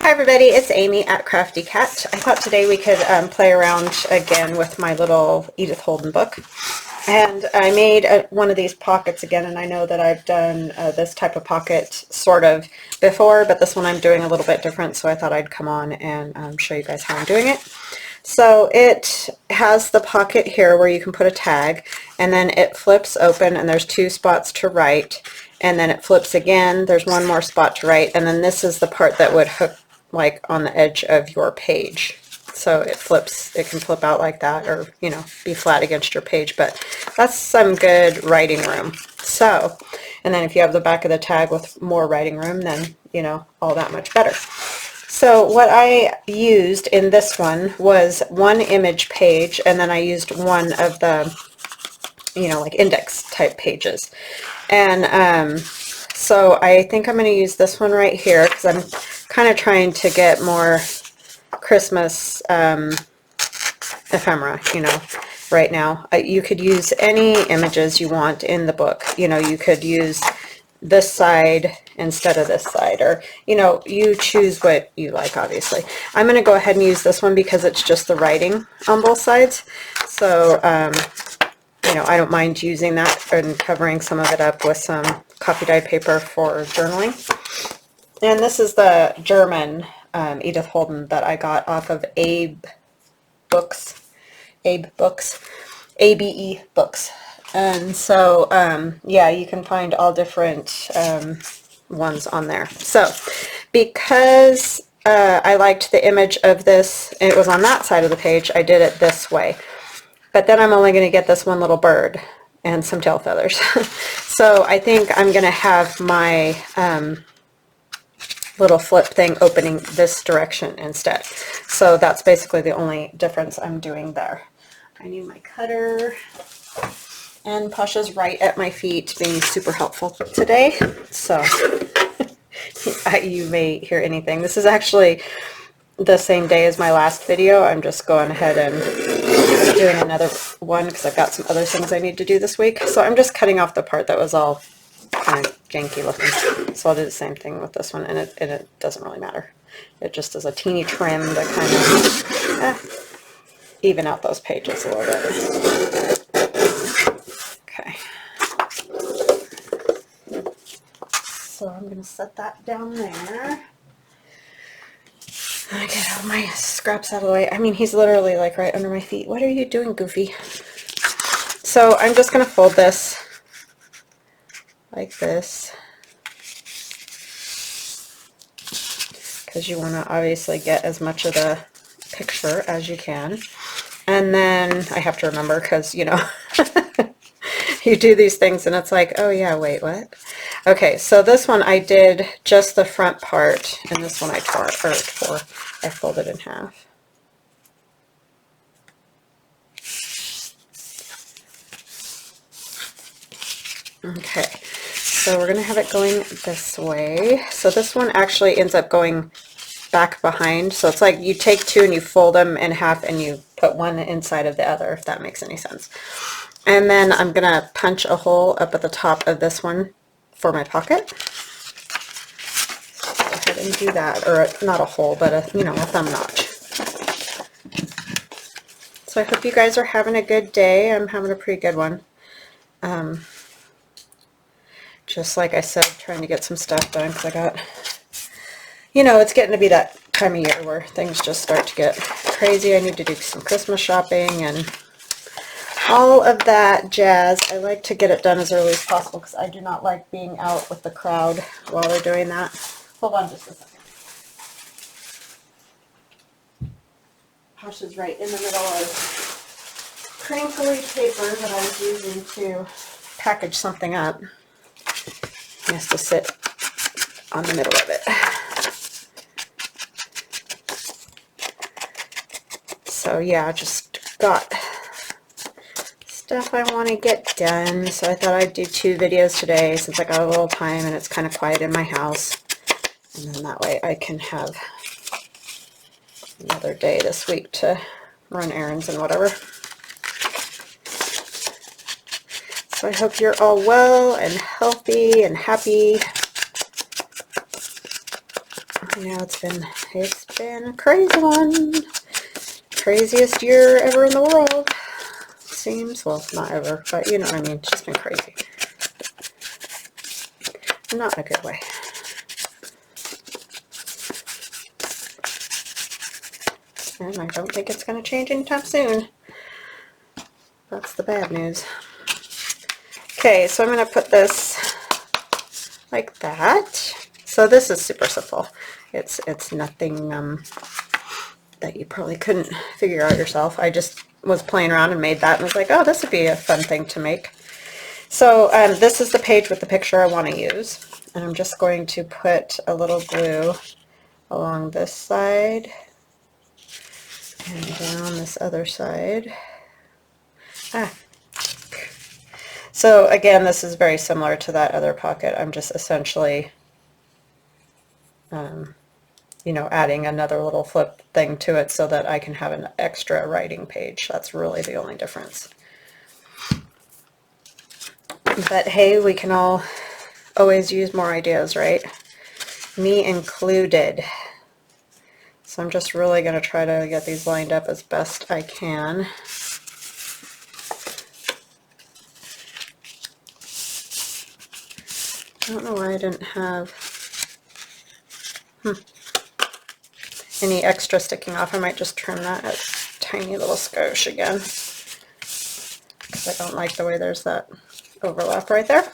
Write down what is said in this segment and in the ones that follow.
Hi everybody, it's Amy at Crafty Cat. I thought today we could play around again with my little Edith Holden book. And I made one of these pockets again, and I know that I've done this type of pocket sort of before, but this one I'm doing a little bit different, so I thought I'd come on and show you guys how I'm doing it. So it has the pocket here where you can put a tag, and then it flips open and there's two spots to write, and then it flips again, there's one more spot to write, and then this is the part that would hook like on the edge of your page. So it flips, it can flip out like that, or you know, be flat against your page, but that's some good writing room. So, and then if you have the back of the tag with more writing room, then you know, all that much better. So what I used in this one was one image page, and then I used one of the, you know, like index type pages. And so I think I'm going to use this one right here because I'm kind of trying to get more Christmas ephemera, you know, right now. You could use any images you want in the book. You know, you could use this side instead of this side, or you know, you choose what you like. Obviously I'm going to go ahead and use this one because it's just the writing on both sides. So you know, I don't mind using that and covering some of it up with some coffee dyed paper for journaling. And this is the German Edith Holden that I got off of Abe Books, ABE Books. And so, yeah, you can find all different ones on there. So, because I liked the image of this, and it was on that side of the page, I did it this way. But then I'm only going to get this one little bird and some tail feathers. So I think I'm going to have my little flip thing opening this direction instead. So that's basically the only difference I'm doing there. I need my cutter, and Pasha's right at my feet being super helpful today. So you may hear anything. This is actually the same day as my last video. I'm just going ahead and doing another one because I've got some other things I need to do this week. So I'm just cutting off the part that was all kind of janky looking. So I'll do the same thing with this one, and it doesn't really matter. It just is a teeny trim to kind of even out those pages a little bit. Okay. So I'm going to set that down there. I get all my scraps out of the way. I mean, he's literally like right under my feet. What are you doing, Goofy? So I'm just going to fold this like this, because you want to obviously get as much of the picture as you can. And then I have to remember, because you know, you do these things and it's like, oh yeah, wait, what? Okay, so this one I did just the front part, and this one I I folded in half. Okay, so we're going to have it going this way. So this one actually ends up going back behind. So it's like you take two and you fold them in half and you put one inside of the other, if that makes any sense. And then I'm going to punch a hole up at the top of this one for my pocket. So go ahead and do that, or not a hole, but a, you know, a thumb notch. So I hope you guys are having a good day. I'm having a pretty good one. Just like I said, trying to get some stuff done because I got, you know, it's getting to be that time of year where things just start to get crazy. I need to do some Christmas shopping and all of that jazz. I like to get it done as early as possible because I do not like being out with the crowd while they're doing that. Hold on just a second. Pasha's right in the middle of crinkly paper that I was using to package something up. He has to sit on the middle of it. So yeah, I just got stuff I want to get done. So I thought I'd do 2 videos today since I got a little time and it's kind of quiet in my house. And then that way I can have another day this week to run errands and whatever. So I hope you're all well and healthy and happy. I know it's been a crazy one. Craziest year ever in the world. Seems, well, not ever, but you know what I mean. It's just been crazy. Not in a good way. And I don't think it's going to change anytime soon. That's the bad news. Okay, so I'm going to put this like that. So this is super simple. It's nothing that you probably couldn't figure out yourself. I just was playing around and made that and was like, oh, this would be a fun thing to make. So this is the page with the picture I want to use. And I'm just going to put a little glue along this side and down this other side. So again, this is very similar to that other pocket. I'm just essentially, you know, adding another little flip thing to it so that I can have an extra writing page. That's really the only difference. But hey, we can all always use more ideas, right? Me included. So I'm just really going to try to get these lined up as best I can. I don't know why I didn't have any extra sticking off. I might just trim that a tiny little skosh again, because I don't like the way there's that overlap right there.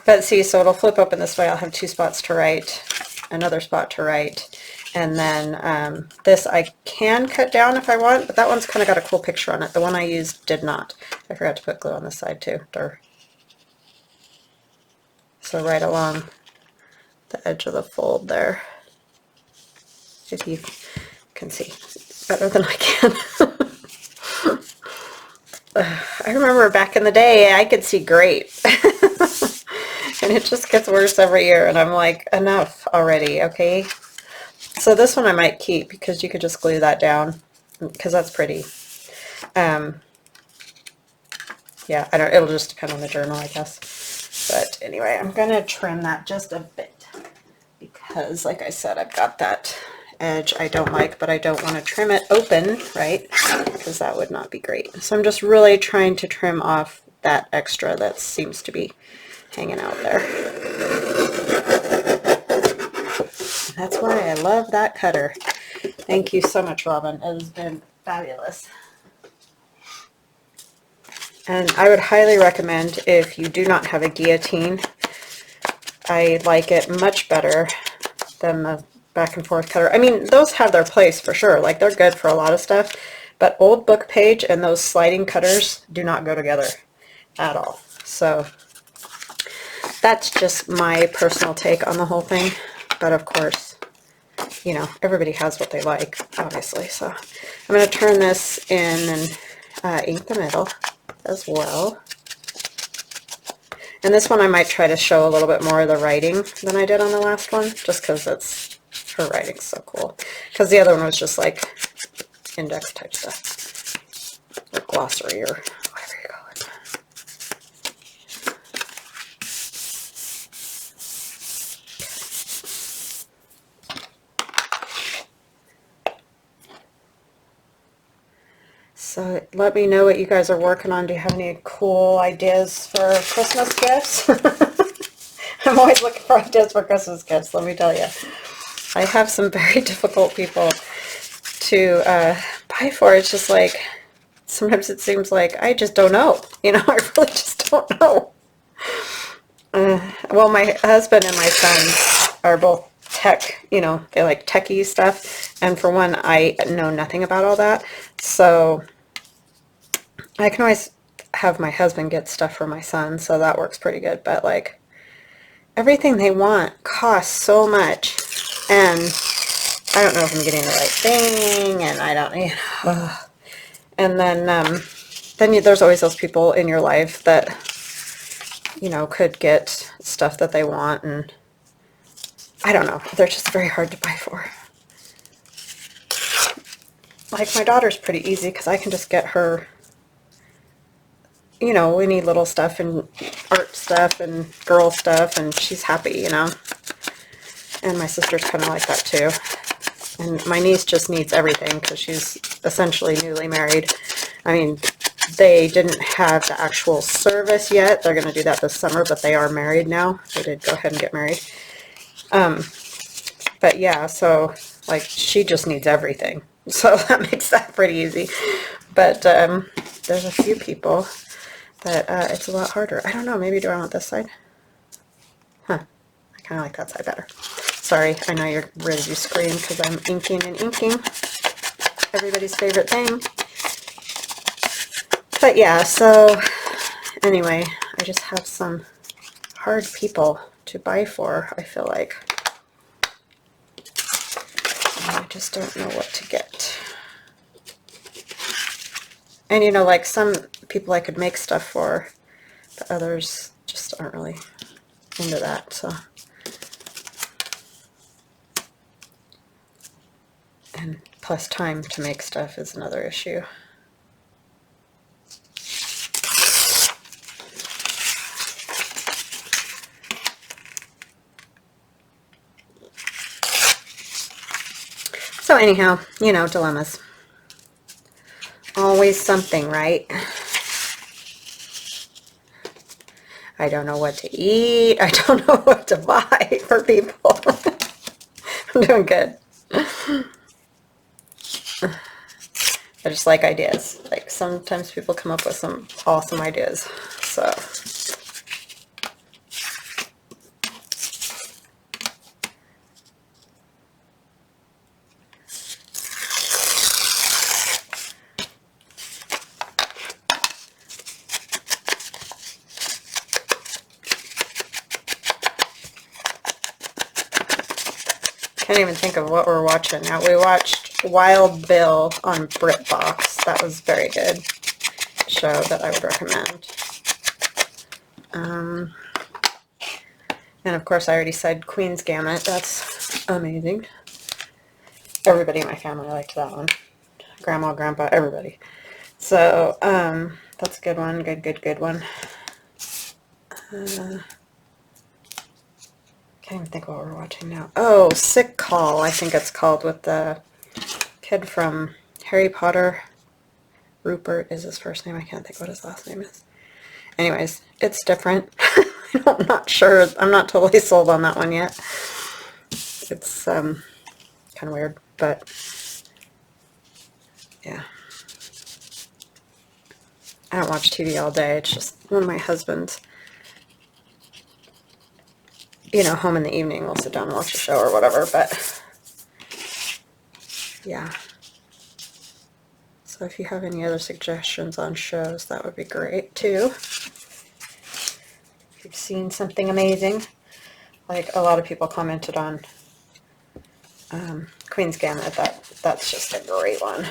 But see, so it'll flip open this way. I'll have 2 spots to write, another spot to write, and then this I can cut down if I want, but that one's kind of got a cool picture on it. The one I used did not. I forgot to put glue on this side too. Durr. So right along the edge of the fold there, if you can see better than I can. I remember back in the day I could see great. And it just gets worse every year, and I'm like, enough already, okay? So this one I might keep because you could just glue that down, because that's pretty. Yeah, I don't, it'll just depend on the journal, I guess. But anyway, I'm going to trim that just a bit because, like I said, I've got that edge I don't like, but I don't want to trim it open, right? Because that would not be great. So I'm just really trying to trim off that extra that seems to be hanging out there. That's why I love that cutter. Thank you so much, Robin. It has been fabulous. And I would highly recommend, if you do not have a guillotine, I like it much better than the back and forth cutter. I mean, those have their place for sure. Like, they're good for a lot of stuff, but old book page and those sliding cutters do not go together at all. So that's just my personal take on the whole thing. But of course, you know, everybody has what they like, obviously. So I'm going to turn this in and ink the middle as well. And this one I might try to show a little bit more of the writing than I did on the last one, just because it's, her writing's so cool. Because the other one was just like index type stuff, or glossary, or whatever you call it. So let me know what you guys are working on. Do you have any cool ideas for Christmas gifts? I'm always looking for ideas for Christmas gifts, let me tell you. I have some very difficult people to buy for. It's just like, sometimes it seems like I just don't know. You know, I really just don't know. Well, my husband and my son are both tech, you know, they like techie stuff. And for one, I know nothing about all that. So I can always have my husband get stuff for my son, so that works pretty good. But like, everything they want costs so much, and I don't know if I'm getting the right thing, and I don't, you know. And then there's always those people in your life that, you know, could get stuff that they want, and I don't know, they're just very hard to buy for. Like, my daughter's pretty easy because I can just get her, you know, any little stuff and art stuff and girl stuff, and she's happy, you know. and my sister's kind of like that too. And my niece just needs everything because she's essentially newly married. I mean, they didn't have the actual service yet. They're going to do that this summer, but they are married now. They did go ahead and get married. But yeah, so like she just needs everything. So that makes that pretty easy. But there's a few people that it's a lot harder. I don't know, maybe do I want this side? Huh, I kind of like that side better. Sorry, I know you're ready to scream because I'm inking and inking. Everybody's favorite thing. But yeah, so anyway, I just have some hard people to buy for, I feel like. And I just don't know what to get. And you know, like some people I could make stuff for, but others just aren't really into that, so. And plus time to make stuff is another issue. So anyhow, you know, dilemmas. Always something, right? I don't know what to eat. I don't know what to buy for people. I'm doing good. I just like ideas. Like sometimes people come up with some awesome ideas. So can't even think of what we're watching now. We watched Wild Bill on BritBox. That was very good show that I would recommend. And of course I already said Queen's Gambit. That's amazing. Everybody in my family liked that one. Grandma, Grandpa, everybody. So that's a good one. Good one. Can't even think of what we're watching now. Oh, Sick Call, I think it's called, with the kid from Harry Potter. Rupert is his first name. I can't think what his last name is. Anyways, it's different. I'm not sure. I'm not totally sold on that one yet. It's kind of weird, but yeah. I don't watch TV all day. It's just one of my husband's, you know, home in the evening, we'll sit down and watch a show or whatever, but yeah. So if you have any other suggestions on shows, that would be great too. If you've seen something amazing, like a lot of people commented on Queen's Gambit, that's just a great one.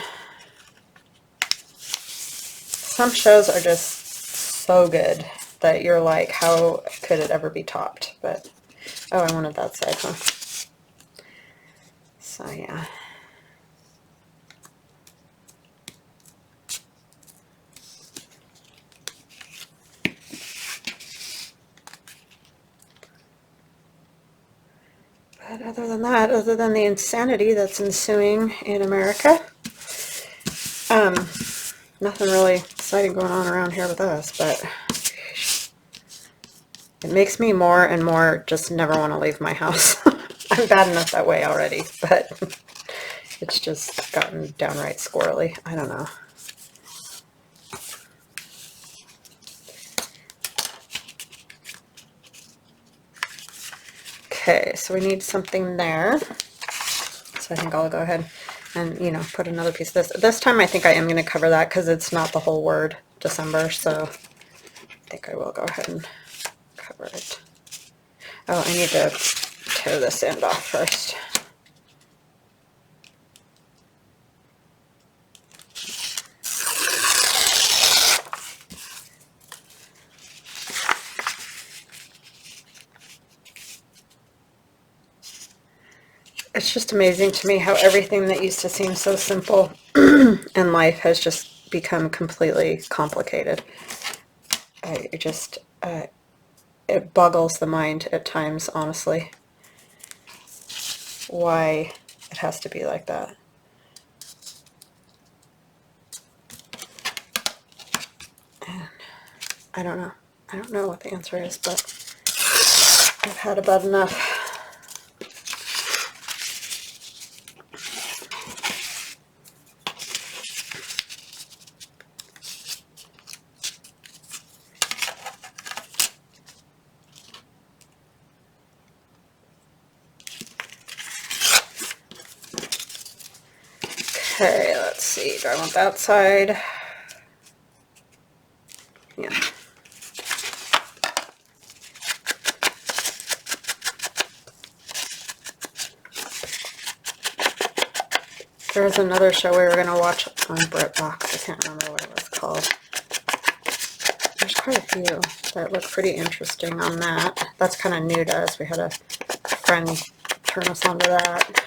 Some shows are just so good that you're like, how could it ever be topped? But oh, I wanted that side, huh? So, yeah. But other than that, other than the insanity that's ensuing in America, nothing really exciting going on around here with us, but it makes me more and more just never want to leave my house. I'm bad enough that way already, but it's just gotten downright squirrely. I don't know. Okay, so we need something there. So I think I'll go ahead and, you know, put another piece of this. This time I think I am going to cover that because it's not the whole word December, so I think I will go ahead and cover it. Oh, I need to tear this end off first. It's just amazing to me how everything that used to seem so simple in life has just become completely complicated. It boggles the mind at times, honestly. why it has to be like that. And I don't know. I don't know what the answer is, but I've had about enough. Okay, let's see. Do I want that side? Yeah. There was another show we were going to watch on BritBox. I can't remember what it was called. There's quite a few that look pretty interesting on that. That's kind of new to us. We had a friend turn us onto that.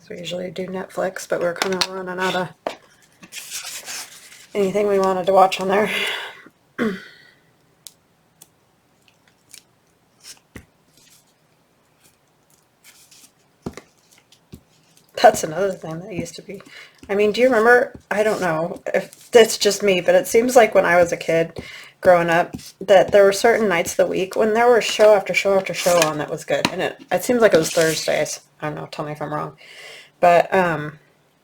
So we usually do Netflix, but we're kind of running out of anything we wanted to watch on there. That's another thing that used to be. I mean, do you remember, I don't know if that's just me, but it seems like when I was a kid growing up that there were certain nights of the week when there was show after show after show on that was good. And it seems like it was Thursdays. I don't know, tell me if I'm wrong. But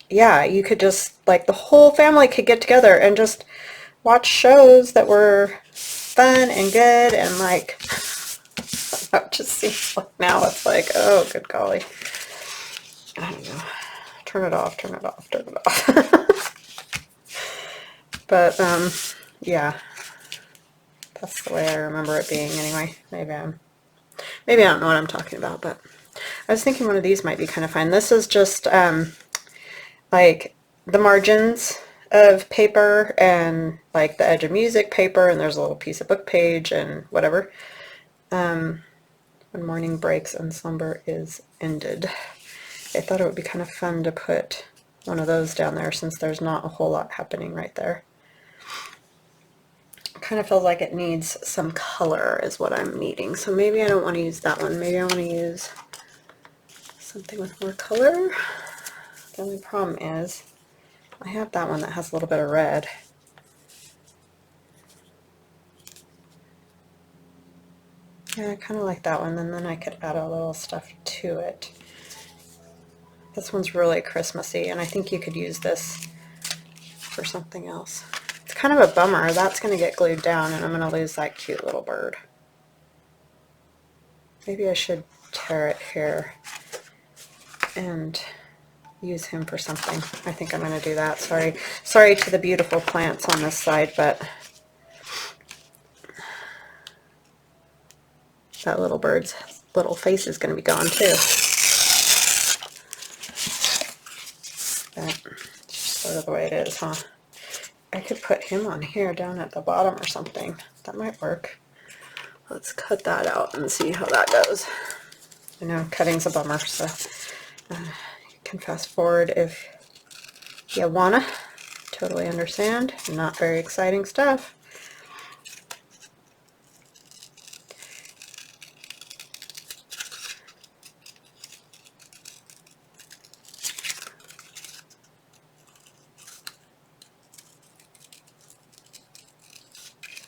yeah, you could just, like, the whole family could get together and just watch shows that were fun and good, and like, that just seems like now it's like, oh, good golly. I don't know. Turn it off, turn it off, turn it off. But, yeah. That's the way I remember it being anyway. Maybe I don't know what I'm talking about, but I was thinking one of these might be kind of fun. This is just, like, the margins of paper and, like, the edge of music paper, and there's a little piece of book page and whatever. When morning breaks and slumber is ended. I thought it would be kind of fun to put one of those down there since there's not a whole lot happening right there. It kind of feels like it needs some color is what I'm needing. So maybe I don't want to use that one. Maybe I want to use something with more color. The only problem is I have that one that has a little bit of red. Yeah, I kind of like that one, and then I could add a little stuff to it. This one's really Christmassy, and I think you could use this for something else. It's kind of a bummer. That's going to get glued down, and I'm going to lose that cute little bird. Maybe I should tear it here and use him for something. I think I'm going to do that. Sorry to the beautiful plants on this side, but that little bird's little face is going to be gone too. That's just sort of the way it is, huh? I could put him on here down at the bottom or something. That might work. Let's cut that out and see how that goes. I know cutting's a bummer, so you can fast forward if you wanna. Totally understand. Not very exciting stuff.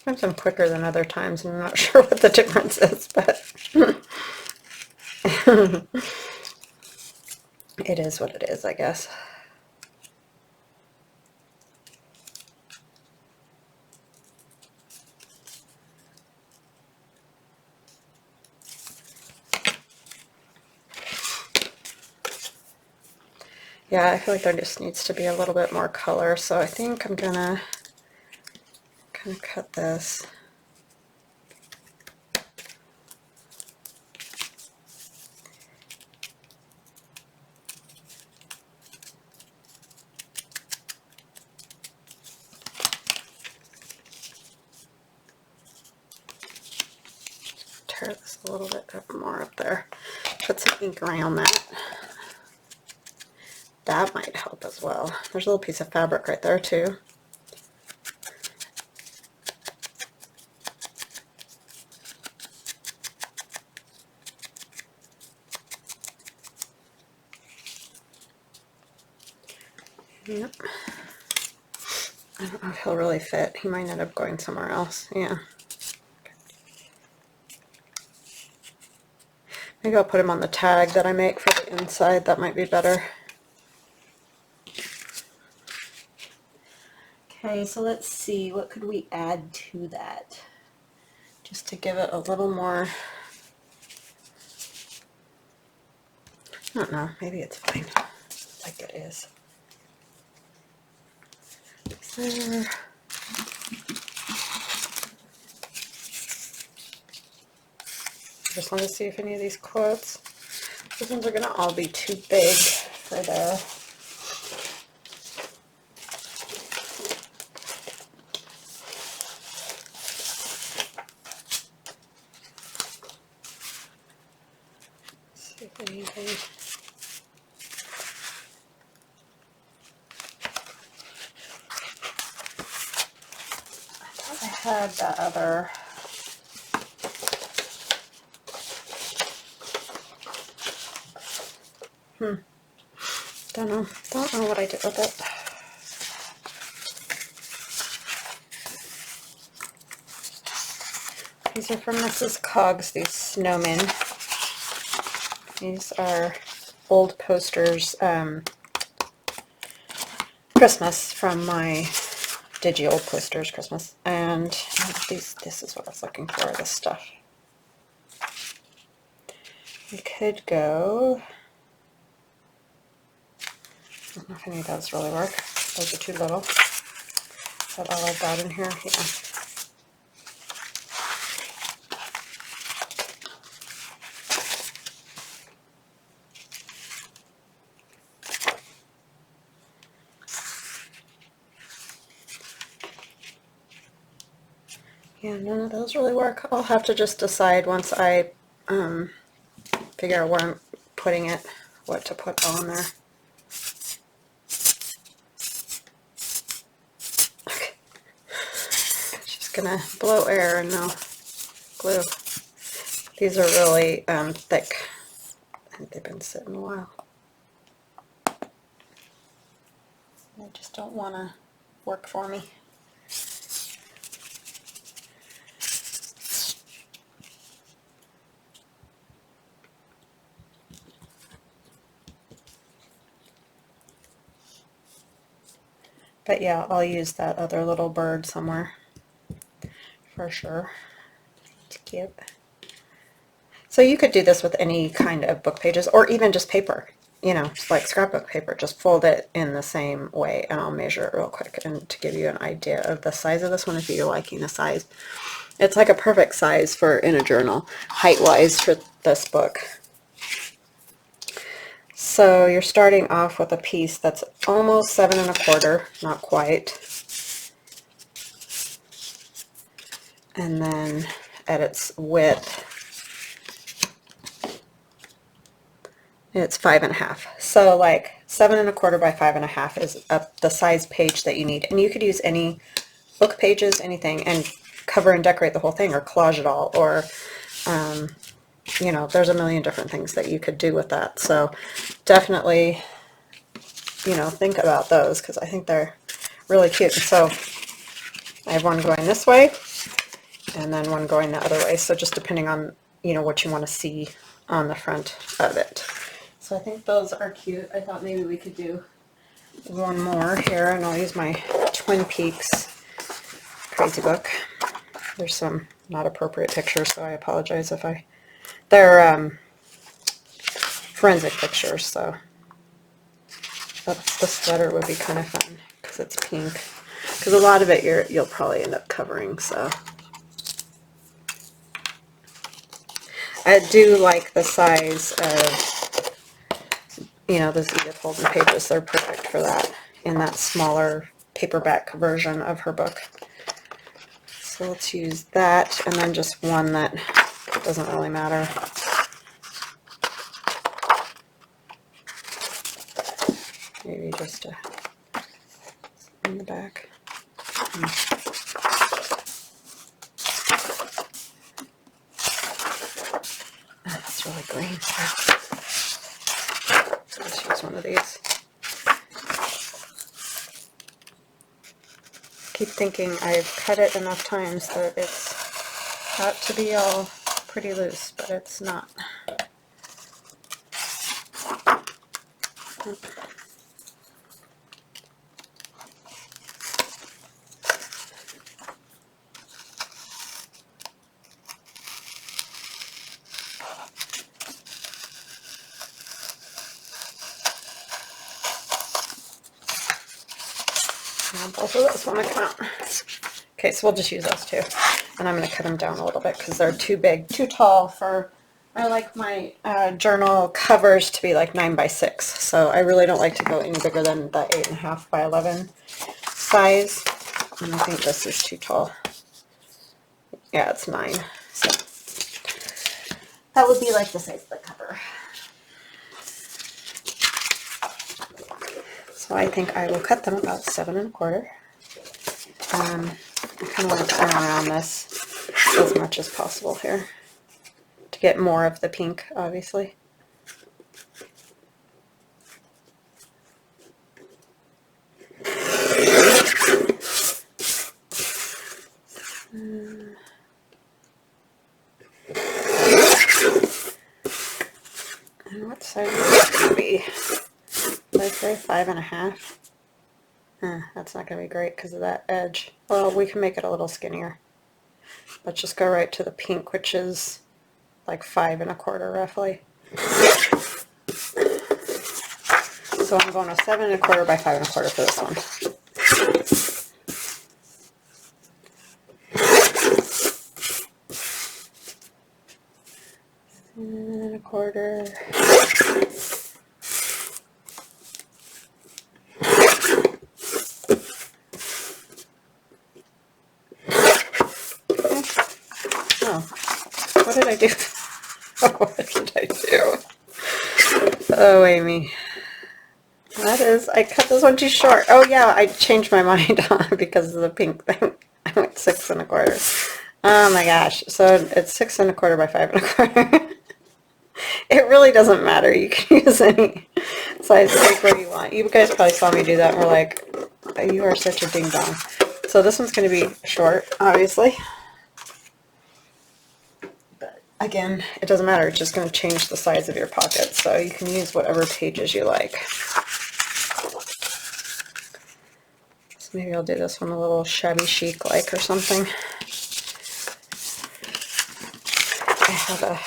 Sometimes I'm quicker than other times, and I'm not sure what the difference is, but it is what it is, I guess. Yeah, I feel like there just needs to be a little bit more color, so I think I'm gonna kind of cut this. Tear this a little bit more up there. Put some ink around that. That might help as well. There's a little piece of fabric right there too. Yep. I don't know if he'll really fit. He might end up going somewhere else. Yeah. Maybe I'll put him on the tag that I make for the inside. That might be better. Okay, so let's see. What could we add to that? Just to give it a little more... I don't know. Maybe it's fine. Like it is. There. Just want to see if any of these quotes, these ones are going to all be too big for there. Let's see if anything. I thought I had that other. Don't know what I did with it. These are from Mrs. Coggs, these snowmen. These are old posters, Christmas, from my Digi Old Posters Christmas. And this is what I was looking for, this stuff. We could go... I don't know if any of those really work. Those are too little. Is that all I've got in here? Yeah. Yeah, none of those really work. I'll have to just decide once I figure out where I'm putting it, what to put on there. Gonna blow air and no glue. These are really thick. I think they've been sitting a while. They just don't want to work for me. But yeah, I'll use that other little bird somewhere. For sure. It's cute. So you could do this with any kind of book pages or even just paper, you know, like scrapbook paper. Just fold it in the same way, and I'll measure it real quick and to give you an idea of the size of this one if you're liking the size. It's like a perfect size for in a journal, height-wise, for this book. So you're starting off with a piece that's almost 7 1/4, not quite. And then at its width, it's 5 1/2. So like 7 1/4 by 5 1/2 is the size page that you need. And you could use any book pages, anything, and cover and decorate the whole thing, or collage it all, or you know, there's a million different things that you could do with that. So definitely, you know, think about those, because I think they're really cute. So I have one going this way and then one going the other way. So just depending on, you know, what you want to see on the front of it. So I think those are cute. I thought maybe we could do one more here, and I'll use my Twin Peaks crazy book. There's some not appropriate pictures, so I apologize if they're forensic pictures, so the sweater would be kind of fun because it's pink. Because a lot of it you'll probably end up covering, so. I do like the size of, you know, those Edith Holden pages. They're perfect for that, in that smaller paperback version of her book. So let's use that, and then just one that doesn't really matter. Maybe just in the back. That's really green. Let's use one of these. keep thinking I've cut it enough times that it's got to be all pretty loose, but it's not. Both of those want to come out. Okay, so we'll just use those two. And I'm going to cut them down a little bit because they're too big, too tall for, I like my journal covers to be like 9 by 6. So I really don't like to go any bigger than the 8.5 by 11 size. And I think this is too tall. Yeah, it's 9. So that would be like the size of the cover. So I think I will cut them about 7 1/4. I kind of want to turn around this as much as possible here to get more of the pink, obviously. And what size is it going to be? Let's say 5.5. That's not going to be great because of that edge. Well, we can make it a little skinnier. Let's just go right to the pink, which is like 5 1/4 roughly. So I'm going to 7 1/4 by 5 1/4 for this one. 7 1/4. What did I do? What did I do? Oh, Amy. That is, I cut this one too short. Oh yeah, I changed my mind because of the pink thing. I went 6 1/4. Oh my gosh. So it's 6 1/4 by 5 1/4. It really doesn't matter. You can use any size paper you want. You guys probably saw me do that and were like, you are such a ding dong. So this one's going to be short, obviously. Again, it doesn't matter. It's just going to change the size of your pocket, so you can use whatever pages you like. So maybe I'll do this one a little Shabby Chic like or something. I have a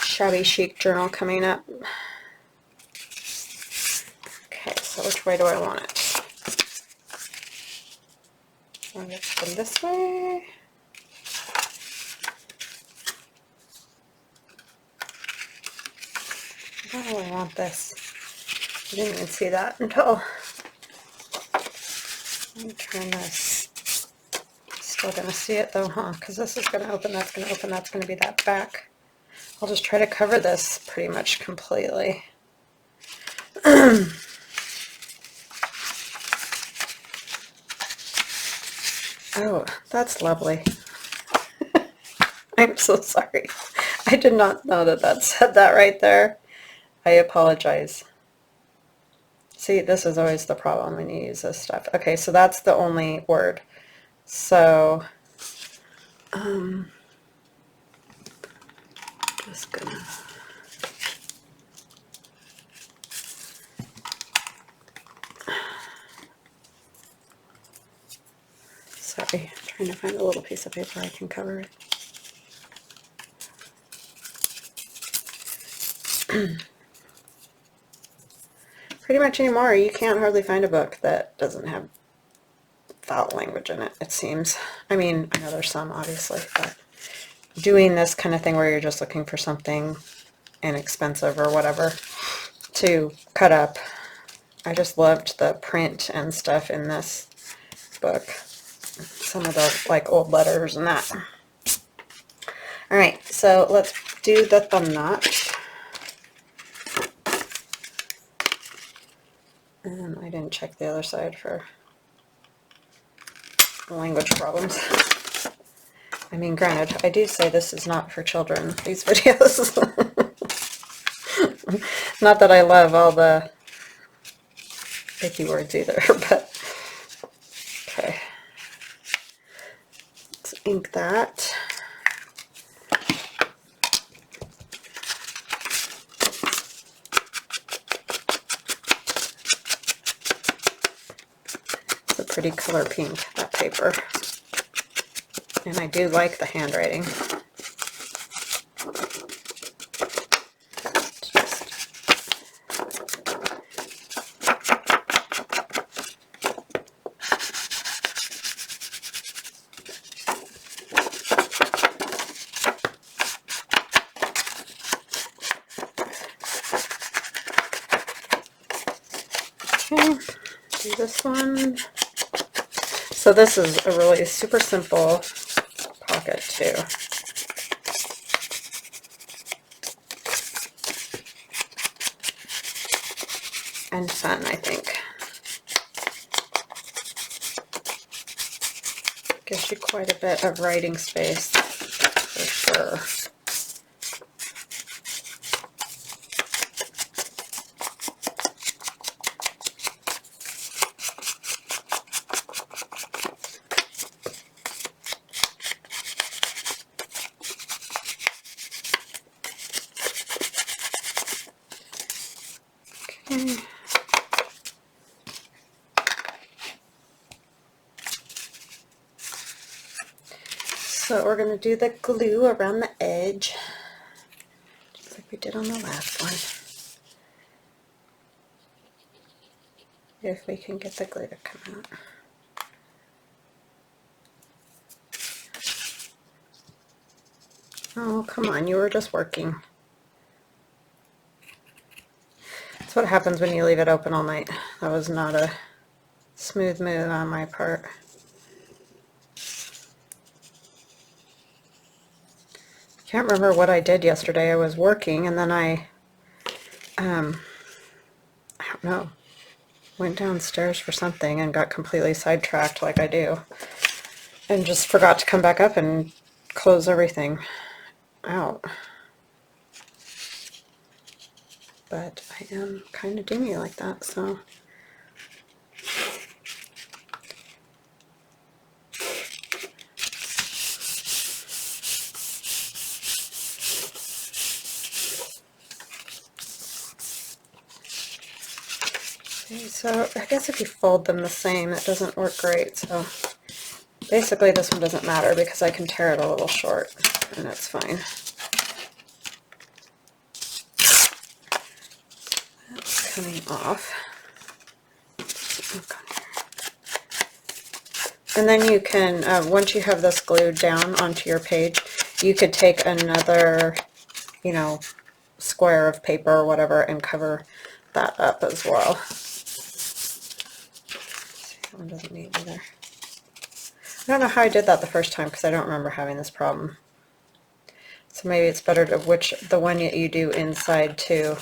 Shabby Chic journal coming up. Okay, so which way do I want it? I want it from this way. Oh, I want this. I didn't even see that until let me turn this. Still gonna see it though, huh? Because this is gonna open, that's gonna open, that's gonna be that back. I'll just try to cover this pretty much completely. Oh, that's lovely. I'm so sorry. I did not know that that said that right there. I apologize. See, this is always the problem when you use this stuff. Okay, so that's the only word. So, just gonna... Sorry, I'm trying to find a little piece of paper I can cover it. Pretty much anymore, you can't hardly find a book that doesn't have foul language in it, it seems. I mean, I know there's some, obviously, but doing this kind of thing where you're just looking for something inexpensive or whatever to cut up. I just loved the print and stuff in this book. Some of the, like, old letters and that. Alright, so let's do the thumb notch. And I didn't check the other side for language problems. I mean, granted, I do say this is not for children, these videos. Not that I love all the icky words either, but okay. ink that. It's a pretty color pink, that paper. And I do like the handwriting. Okay, do this one. So this is a really super simple pocket too. And fun, I think. Gives you quite a bit of writing space for sure. Okay. So we're going to do the glue around the edge, just like we did on the last one. If we can get the glue to come out. Oh, come on, you were just working. That's what happens when you leave it open all night. That was not a smooth move on my part. Can't remember what I did yesterday. I was working and then I don't know, went downstairs for something and got completely sidetracked like I do, and just forgot to come back up and close everything out. But I am kind of dingy like that, so okay, so I guess if you fold them the same, it doesn't work great. So basically this one doesn't matter because I can tear it a little short and it's fine. That's coming off. And then you can, once you have this glued down onto your page, you could take another, you know, square of paper or whatever and cover that up as well. That one doesn't need either. I don't know how I did that the first time because I don't remember having this problem. So maybe it's better to the one that you do inside to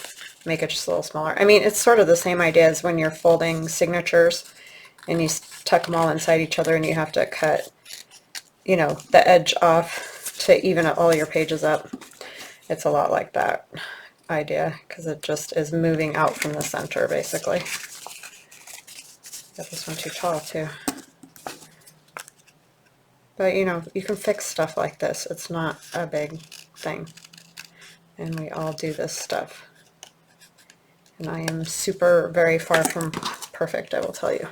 make it just a little smaller. I mean, it's sort of the same idea as when you're folding signatures and you tuck them all inside each other and you have to cut, you know, the edge off to even all your pages up. It's a lot like that idea because it just is moving out from the center basically. Got this one too tall too. But you know, you can fix stuff like this. It's not a big thing. And we all do this stuff. And I am very far from perfect, I will tell you.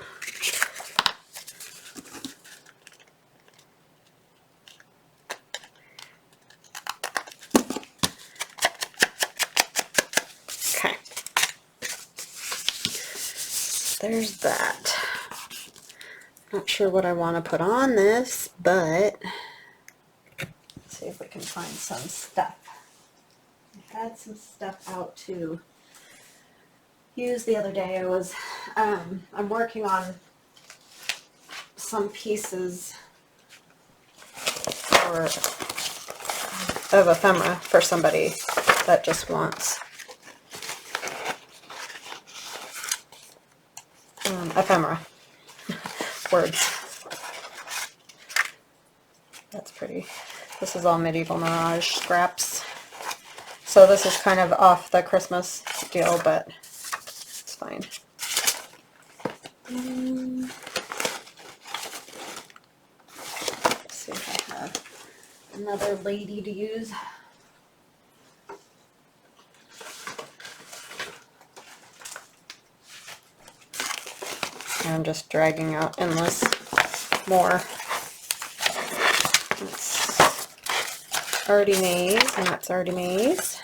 Okay. There's that. Not sure what I want to put on this, but let's see if we can find some stuff. I had some stuff out to use the other day. I'm working on some pieces of ephemera for somebody that just wants ephemera. Words. That's pretty. This is all medieval Mirage scraps. So this is kind of off the Christmas deal, but it's fine. Let's see if I have another lady to use. And I'm just dragging out endless more. That's Artymaze, and that's Artymaze.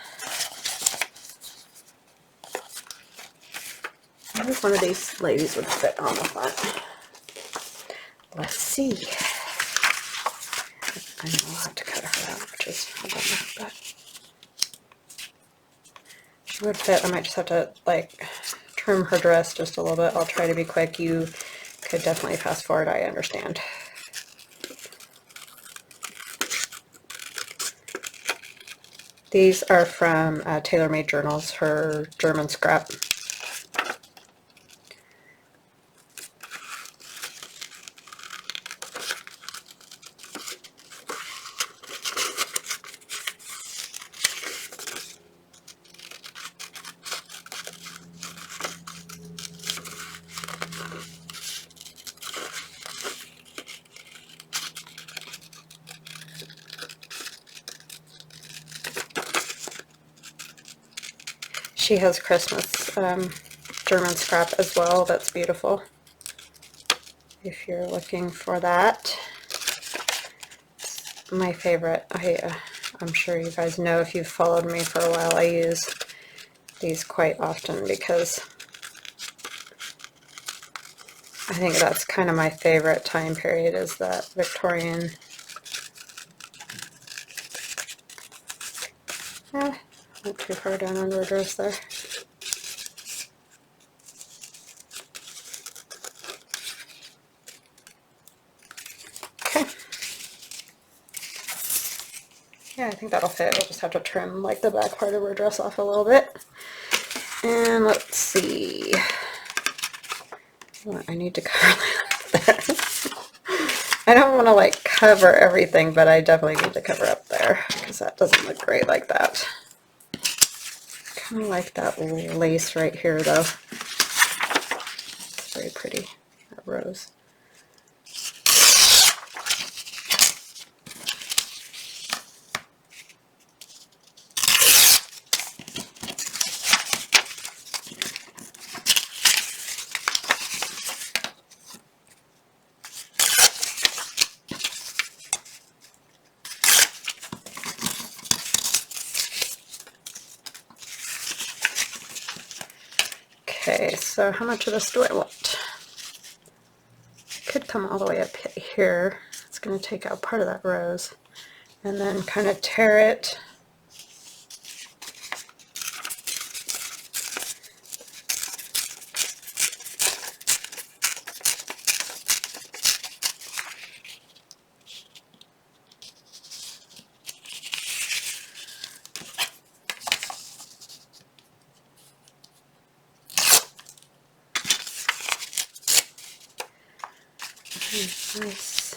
I think one of these ladies would fit on the front. Let's see. I know I'll have to cut her out, which is a bummer, but she would fit. I might just have to like trim her dress just a little bit. I'll try to be quick. You could definitely fast forward, I understand. These are from Tailor Made Journals, her German scrap. She has Christmas German scrap as well. That's beautiful. If you're looking for that. It's my favorite. I'm sure you guys know if you've followed me for a while, I use these quite often because I think that's kind of my favorite time period, is that Victorian. Not too far down under her dress there. Okay. Yeah, I think that'll fit. We'll just have to trim like the back part of her dress off a little bit. And let's see. I need to cover that there. I don't want to like cover everything, but I definitely need to cover up there because that doesn't look great like that. Kind of like that lace right here though. It's very pretty, that rose. Okay, so how much of this do I want? Could come all the way up here. It's going to take out part of that rose and then kind of tear it. Nice.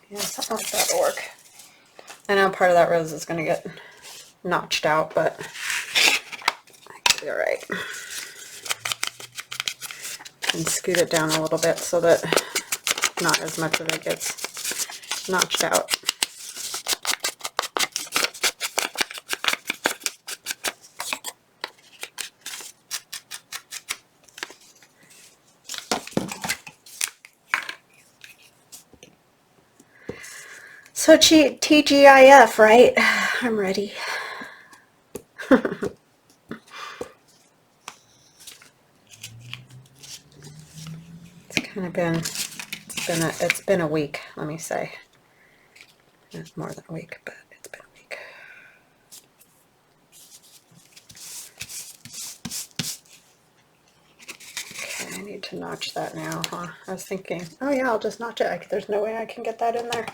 Yeah, something like that will work. I know part of that rose is going to get notched out, but I could be alright. And scoot it down a little bit so that not as much of it gets notched out. So TGIF, right? I'm ready. It's been a week, let me say. It's more than a week, but it's been a week. Okay, I need to notch that now, huh? I was thinking, oh yeah, I'll just notch it. There's no way I can get that in there.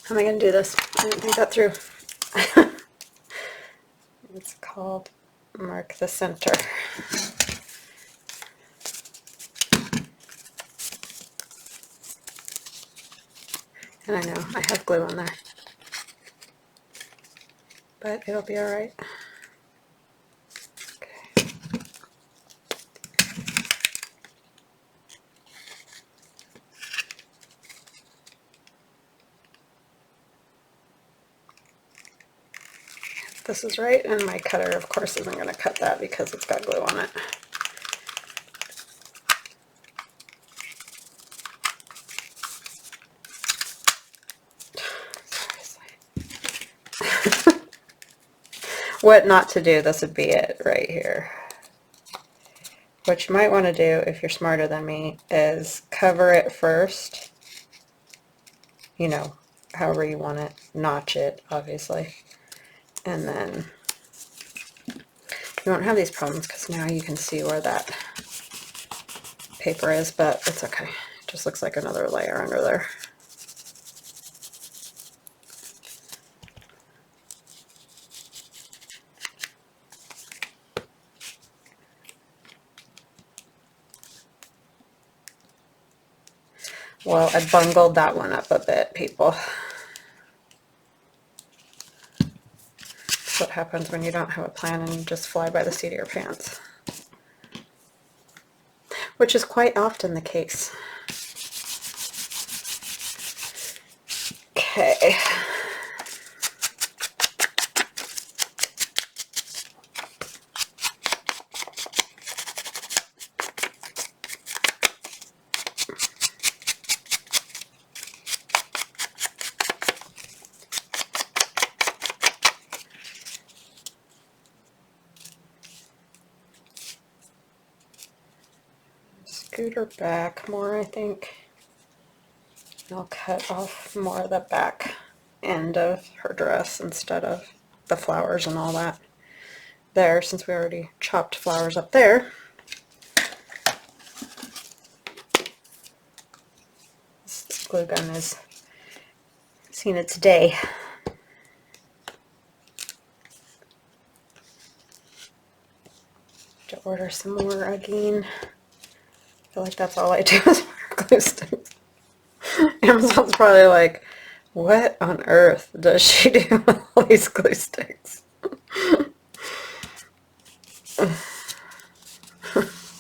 How am I going to do this? I didn't think that through. It's called mark the center. And I know I have glue on there, but it'll be all right. Okay. This is right, and my cutter, of course, isn't going to cut that because it's got glue on it. What not to do, this would be it right here. What you might want to do, if you're smarter than me, is cover it first. You know, however you want it. Notch it, obviously. And then you won't have these problems because now you can see where that paper is, but it's okay. It just looks like another layer under there. Well, I bungled that one up a bit, people. That's what happens when you don't have a plan and you just fly by the seat of your pants. Which is quite often the case. Okay. Scoot her back more, I think. I'll cut off more of the back end of her dress instead of the flowers and all that there, since we already chopped flowers up there. This glue gun has seen its day. To order some more again. I feel like that's all I do is order glue sticks. Amazon's probably like, what on earth does she do with all these glue sticks?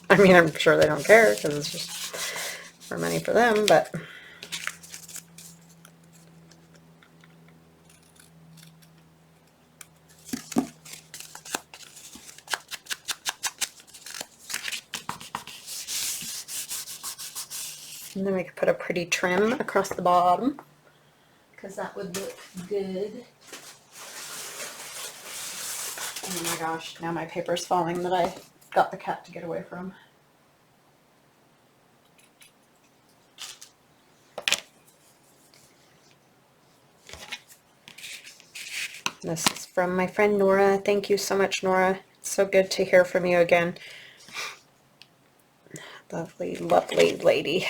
I mean, I'm sure they don't care because it's just more money for them, but and then we could put a pretty trim across the bottom because that would look good. Oh my gosh, now my paper's falling that I got the cat to get away from. This is from my friend Nora. Thank you so much, Nora. It's so good to hear from you again. Lovely, lovely lady.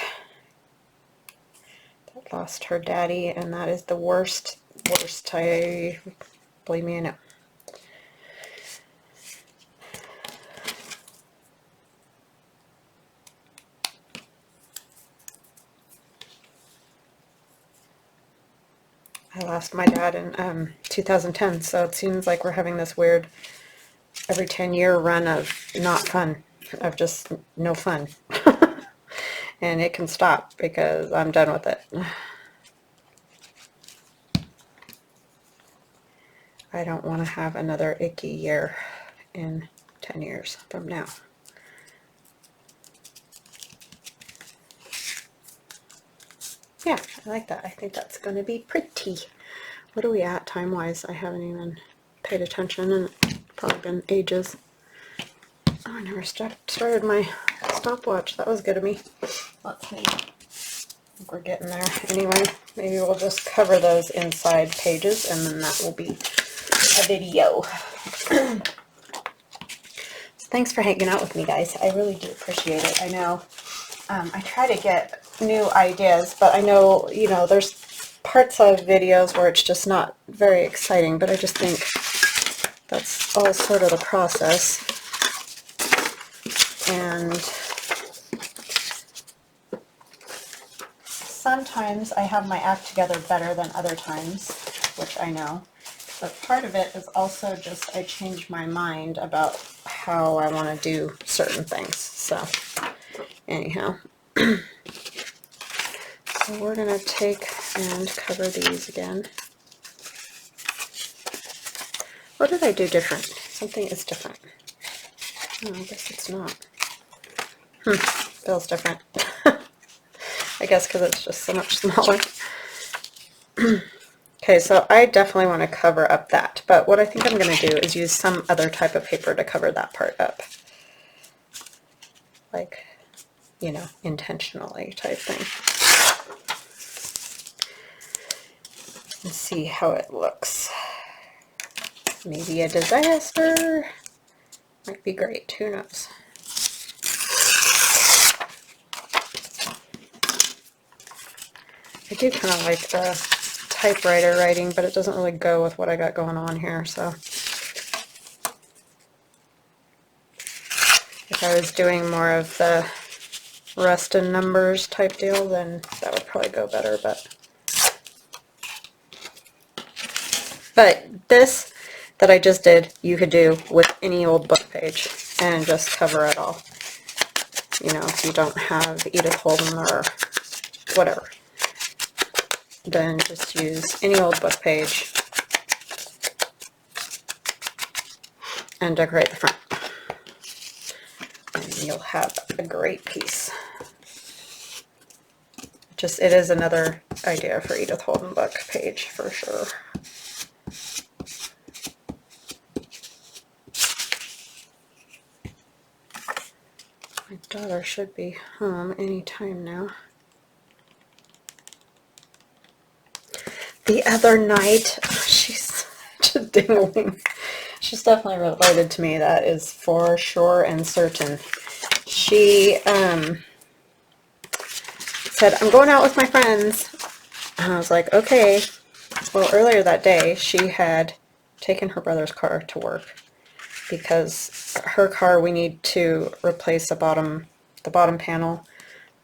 Lost her daddy, and that is the worst. Believe me, I know. I lost my dad in 2010, so it seems like we're having this weird every 10-year run of not fun, of just no fun. And it can stop because I'm done with it. I don't want to have another icky year in 10 years from now. Yeah, I like that. I think that's going to be pretty. What are we at time-wise? I haven't even paid attention, and it's probably been ages. Oh, I never started my stopwatch. That was good of me. Let's see. I think we're getting there. Anyway, maybe we'll just cover those inside pages, and then that will be a video. So thanks for hanging out with me, guys. I really do appreciate it. I know I try to get new ideas, but I know, you know, there's parts of videos where it's just not very exciting, but I just think that's all sort of the process. And sometimes I have my act together better than other times, which I know. But part of it is also just I change my mind about how I want to do certain things. So anyhow, so we're going to take and cover these again. What did I do different? Something is different. No, I guess it's not. Feels different. I guess because it's just so much smaller. Okay, so I definitely want to cover up that, but what I think I'm going to do is use some other type of paper to cover that part up. Like, you know, intentionally type thing. And see how it looks. Maybe a disaster. Might be great, who knows. I do kind of like the typewriter writing, but it doesn't really go with what I got going on here, so if I was doing more of the rest and numbers type deal, then that would probably go better, but this that I just did, you could do with any old book page and just cover it all. You know, if you don't have Edith Holden or whatever, then just use any old book page and decorate the front. And you'll have a great piece. Just, it is another idea for Edith Holden Book page for sure. My daughter should be home any time now. The other night, she's such a dingling. She's definitely related to me, that is for sure and certain. She said, I'm going out with my friends. And I was like, okay. Well, earlier that day, she had taken her brother's car to work because her car, we need to replace the bottom panel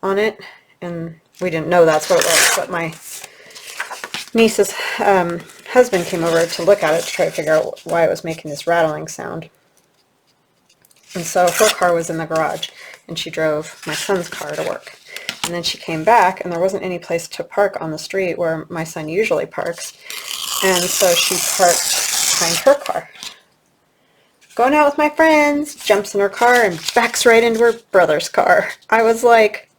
on it. And we didn't know that's what it was, but my niece's husband came over to look at it to try to figure out why it was making this rattling sound. And so her car was in the garage, and she drove my son's car to work. And then she came back, and there wasn't any place to park on the street where my son usually parks. And so she parked behind her car. Going out with my friends, jumps in her car, and backs right into her brother's car. I was like,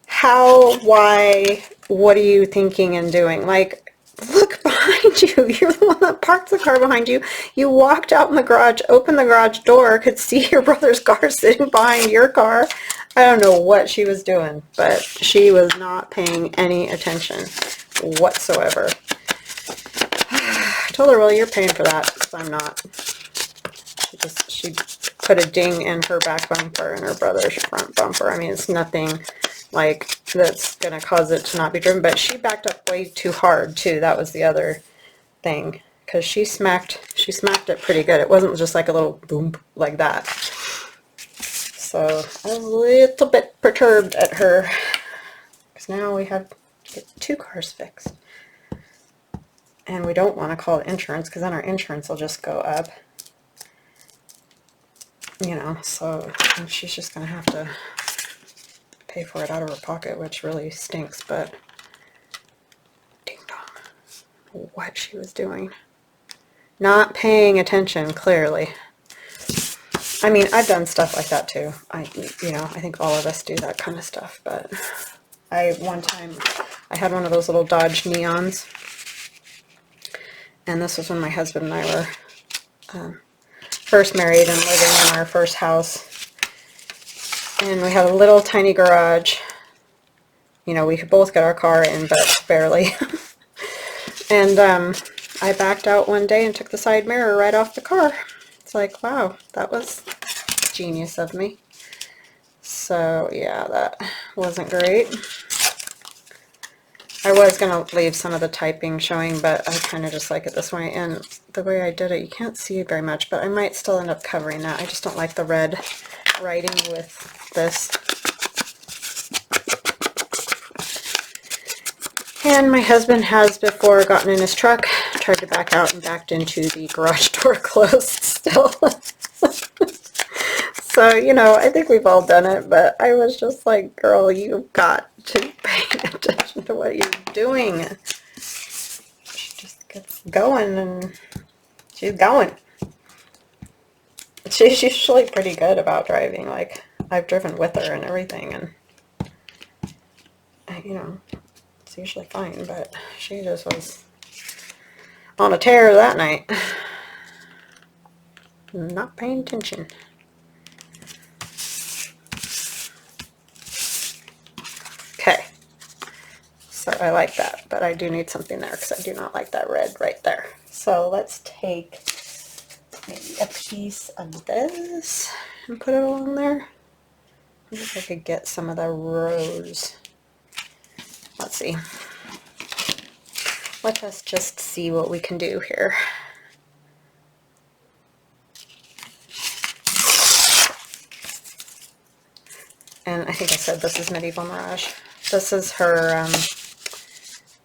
how, why, what are you thinking and doing? Like, look behind you. You're the one that parked the car behind you. You walked out in the garage, opened the garage door, could see your brother's car sitting behind your car. I don't know what she was doing, but she was not paying any attention whatsoever. I told her, well, you're paying for that, because I'm not. She put a ding in her back bumper and her brother's front bumper. I mean, it's nothing like that's gonna cause it to not be driven, but she backed up way too hard too. That was the other thing, because she smacked it pretty good. It wasn't just like a little boom like that. So I was a little bit perturbed at her, because now we have to get 2 cars fixed, and we don't want to call it insurance, because then our insurance will just go up, you know. So she's just gonna have to pay for it out of her pocket, which really stinks. But ding dong, what she was doing, not paying attention, clearly. I mean, I've done stuff like that too. I think all of us do that kind of stuff. But one time I had one of those little Dodge Neons, and this was when my husband and I were first married and living in our first house. And we had a little tiny garage. You know, we could both get our car in, but barely. And I backed out one day and took the side mirror right off the car. It's like, wow, that was genius of me. So yeah, that wasn't great. I was going to leave some of the typing showing, but I kind of just like it this way. And the way I did it, you can't see very much, but I might still end up covering that. I just don't like the red writing with this. And my husband has, before gotten in his truck, tried to back out and backed into the garage door closed still. So, you know, I think we've all done it, but I was just like, girl, you've got to pay attention to what you're doing. She just gets going, and she's going. She's usually pretty good about driving. Like, I've driven with her and everything, and, you know, it's usually fine, but she just was on a tear that night. Not paying attention. Okay, so I like that, but I do need something there because I do not like that red right there. So let's take maybe a piece of this and put it along there. I wonder if I could get some of the rose. Let's see. Let us just see what we can do here. And I think I said this is Medieval Mirage. This is her,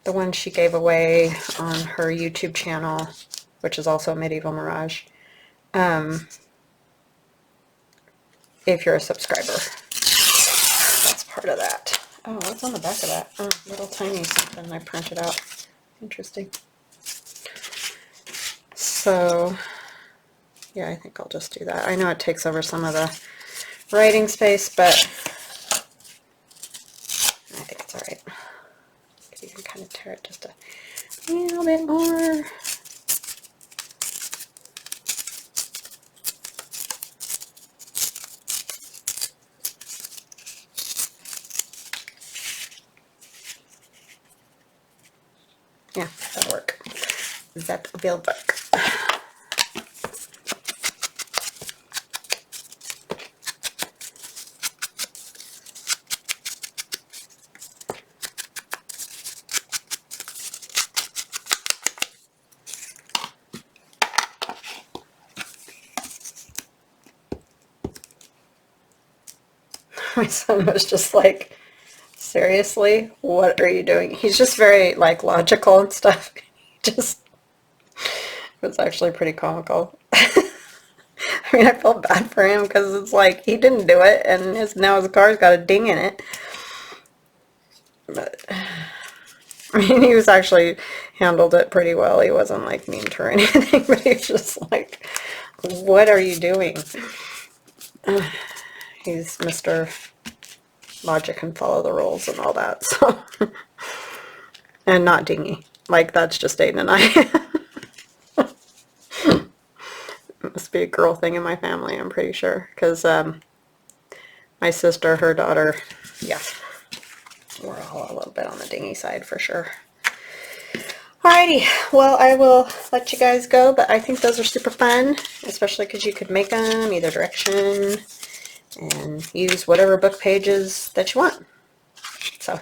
the one she gave away on her YouTube channel, which is also Medieval Mirage. If you're a subscriber, that's part of that. Oh, what's on the back of that? Oh, little tiny something I printed out. Interesting. So, yeah, I think I'll just do that. I know it takes over some of the writing space, but I think it's alright. You can kind of tear it just a little bit more. Yeah, that'll work. That will work. My son was just like, seriously, what are you doing? He's just very, like, logical and stuff. He just, it was actually pretty comical. I mean, I felt bad for him because it's like, he didn't do it, and now his car's got a ding in it. But, I mean, he was actually handled it pretty well. He wasn't, like, mean to her or anything, but he was just like, what are you doing? He's Mr. Logic and follow the rules and all that, so. And not dingy. Like, that's just Aiden and I. It must be a girl thing in my family, I'm pretty sure. Because my sister, her daughter, yeah. We're all a little bit on the dingy side for sure. Alrighty, well, I will let you guys go, but I think those are super fun, especially because you could make them either direction and use whatever book pages that you want. So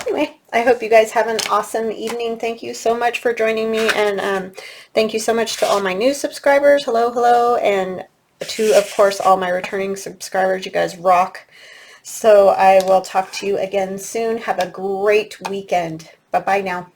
anyway, I hope you guys have an awesome evening. Thank you so much for joining me, and thank you so much to all my new subscribers. Hello, hello, and to, of course, all my returning subscribers. You guys rock. So I will talk to you again soon. Have a great weekend. Bye-bye now.